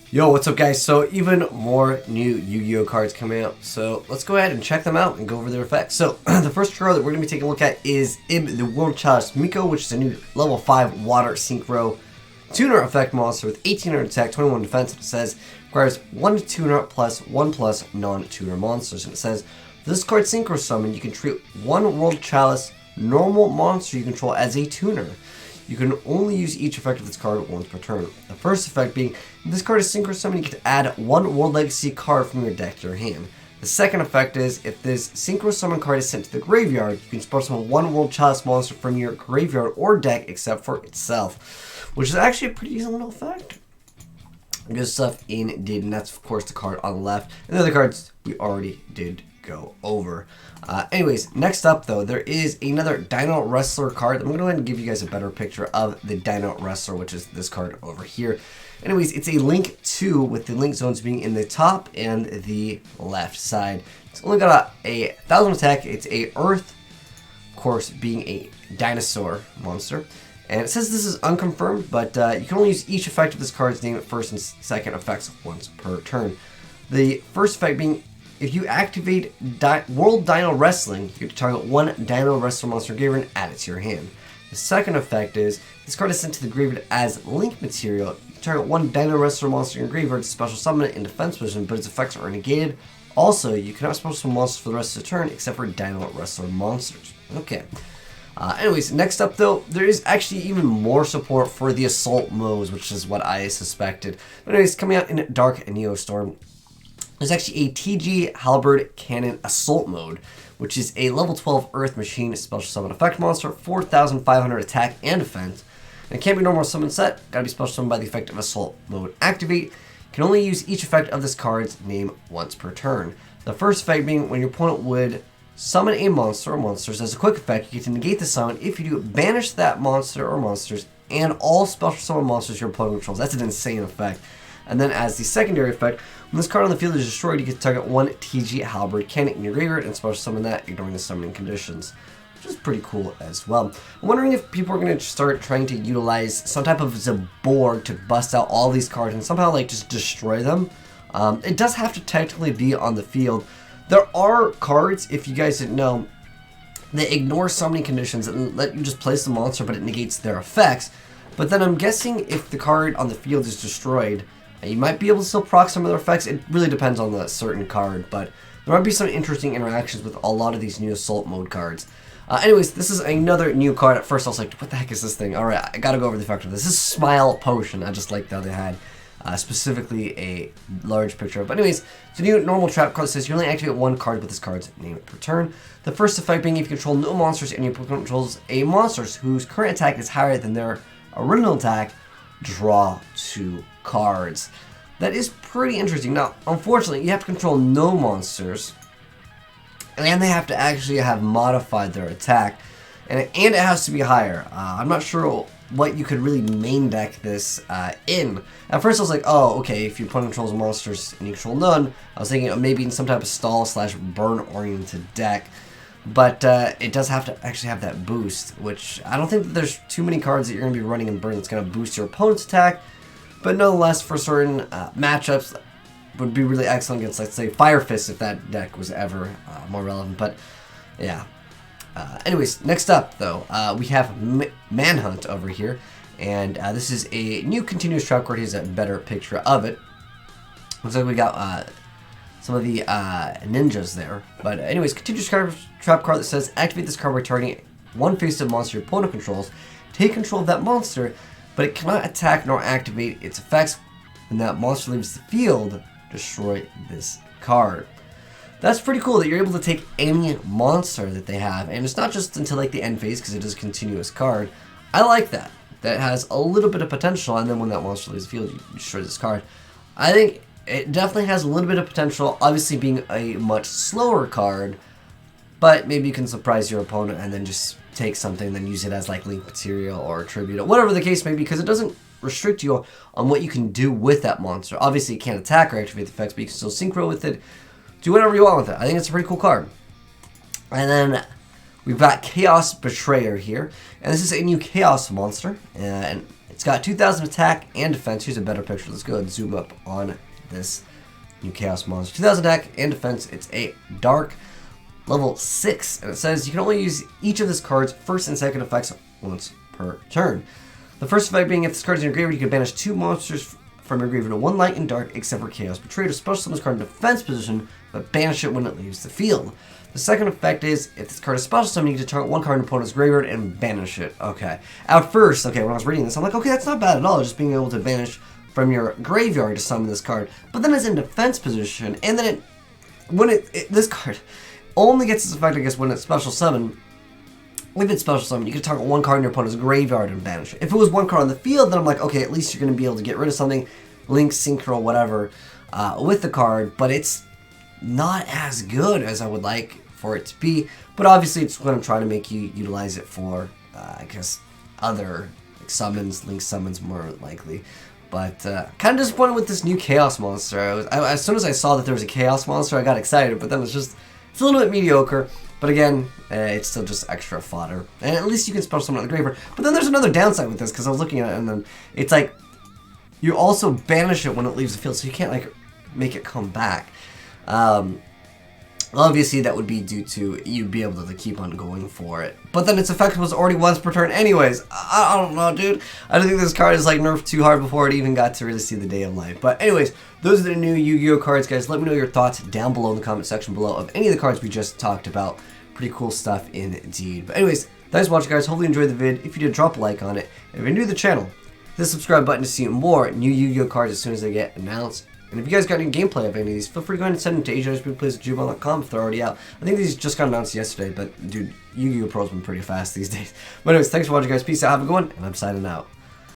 Yo, what's up guys? So even more new Yu-Gi-Oh cards coming out. So let's go ahead and check them out and go over their effects. So the first card that we're going to be taking a look at is the World Chalice Miko, which is a new level 5 water synchro tuner effect monster with 1800 attack, 21 defense. It says requires 1 tuner plus 1+ non-tuner monsters. And it says for this card synchro summon, you can treat one World Chalice normal monster you control as a tuner. You can only use each effect of this card once per turn. The first effect being, if this card is Synchro Summon, you can add one World Legacy card from your deck to your hand. The second effect is, if this Synchro Summon card is sent to the graveyard, you can spell summon one World Chalice monster from your graveyard or deck except for itself. Which is actually a pretty decent little effect. Good stuff indeed, and that's of course the card on the left. And the other cards we already did go over. Anyways, next up though, there is another DinoWreslter card. I'm going to go ahead and give you guys a better picture of the DinoWreslter, which is this card over here. Anyways, it's a Link 2 with the Link zones being in the top and the left side. It's only got a 1000 attack. It's a Earth, of course, being a dinosaur monster. And it says this is unconfirmed, but you can only use each effect of this card's name first and second effects once per turn. The first effect being, if you activate World Dino Wrestling, you get to target one DinoWreslter monster graveyard and add it to your hand. The second effect is, this card is sent to the graveyard as Link material. You can target one DinoWreslter monster in your graveyard to special summon it in defense position, but its effects are negated. Also, you cannot special summon monsters for the rest of the turn except for DinoWreslter monsters. Okay. Anyways, next up though, there is actually even more support for the assault modes, which is what I suspected. But anyways, coming out in Dark Neostorm, there's actually a TG Halberd Cannon Assault mode, which is a level 12 Earth Machine special summon effect monster, 4,500 attack and defense. And it can't be normal summon set, gotta be special summoned by the effect of Assault mode activate. Can only use each effect of this card's name once per turn. The first effect being, when your opponent would summon a monster or monsters as a quick effect, you get to negate the summon. If you do, banish that monster or monsters and all special summon monsters your opponent controls. That's an insane effect. And then as the secondary effect, when this card on the field is destroyed, you get to target one TG Halberd Cannon in your graveyard and special summon that, ignoring the summoning conditions. Which is pretty cool as well. I'm wondering if people are going to start trying to utilize some type of Zaborg to bust out all these cards and somehow like just destroy them. It does have to technically be on the field. There are cards, if you guys didn't know, that ignore summoning conditions and let you just place the monster, but it negates their effects. But then I'm guessing if the card on the field is destroyed, you might be able to still proc some of their effects. It really depends on the certain card, but there might be some interesting interactions with a lot of these new Assault mode cards. Anyways, this is another new card. At first I was like, what the heck is this thing? Alright, I gotta go over the effect of this. This is Smile Potion. I just like how they had specifically a large picture of. But anyways, it's a new normal trap card that says you only activate one card with this card's name per turn. The first effect being, if you control no monsters and your opponent controls a monster whose current attack is higher than their original attack, draw 2 cards. That is pretty interesting. Now, unfortunately, you have to control no monsters, and they have to actually have modified their attack, and it has to be higher. I'm not sure what you could really main deck this in. At first I was like, oh, okay, if your opponent controls monsters and you control none, I was thinking maybe in some type of stall/burn oriented deck. But it does have to actually have that boost, which I don't think that there's too many cards that you're going to be running in burn that's going to boost your opponent's attack. But nonetheless, for certain matchups, would be really excellent against, let's say, Fire Fist, if that deck was ever more relevant. But yeah. Anyways, next up though, we have Manhunt over here, and this is a new continuous trap card. Here's a better picture of it. Looks like we got some of the ninjas there. But anyways, continuous trap card that says activate this card by targeting one face-up monster your opponent controls. Take control of that monster, but it cannot attack nor activate its effects. When that monster leaves the field, destroy this card. That's pretty cool that you're able to take any monster that they have, and it's not just until like the end phase because it is a continuous card. I like that. That has a little bit of potential, and then when that monster leaves the field, you destroy this card. I think it definitely has a little bit of potential, obviously being a much slower card, but maybe you can surprise your opponent and then just take something and then use it as like link material or tribute, or whatever the case may be, because it doesn't restrict you on what you can do with that monster. Obviously, you can't attack or activate the effects, but you can still synchro with it. Do whatever you want with it. I think it's a pretty cool card. And then we've got Chaos Betrayer here. And this is a new Chaos monster. And It's got 2,000 attack and defense. Here's a better picture. Let's go ahead and zoom up on this new Chaos Monster. 2,000 attack and defense. It's a dark level 6, and it says you can only use each of this card's first and second effects once per turn. The first effect being if this card is in your graveyard, you can banish 2 monsters from your graveyard to 1 light and dark, except for Chaos Betrayed. Special summon this card in defense position, but banish it when it leaves the field. The second effect is if this card is special summon, you can target 1 card in opponent's graveyard and banish it. Okay. At first, when I was reading this, I'm like, okay, that's not bad at all, just being able to banish from your graveyard to summon this card. But then it's in defense position, and then this card only gets its effect, I guess, when it's special summon. If it's special summon, you can target 1 card in your opponent's graveyard and banish it. If it was 1 card on the field, then I'm like, okay, at least you're going to be able to get rid of something, link, synchro, whatever, with the card, but it's not as good as I would like for it to be. But obviously, it's going to try to make you utilize it for, I guess, other like summons, link summons more likely. But kind of disappointed with this new Chaos Monster. As soon as I saw that there was a Chaos Monster, I got excited, but then it's a little bit mediocre. But again, it's still just extra fodder. And at least you can special summon on the graveyard. But then there's another downside with this, because I was looking at it, and then it's like, you also banish it when it leaves the field, so you can't, like, make it come back. Obviously, that would be due to you'd be able to keep on going for it. But then its effect was already once per turn anyways. I don't know, dude. I don't think this card is, like, nerfed too hard before it even got to really see the day of life. But anyways, those are the new Yu-Gi-Oh cards, guys. Let me know your thoughts down below in the comment section below of any of the cards we just talked about. Pretty cool stuff indeed. But anyways, thanks for watching, guys. Hopefully you enjoyed the vid. If you did, drop a like on it. And if you're new to the channel, hit the subscribe button to see more new Yu-Gi-Oh cards as soon as they get announced. And if you guys got any gameplay of any of these, feel free to go ahead and send them to AzneyesWhitedragon if they're already out. I think these just got announced yesterday, but dude, YGOPRO's been pretty fast these days. But anyways, thanks for watching, guys. Peace out, have a good one, and I'm signing out.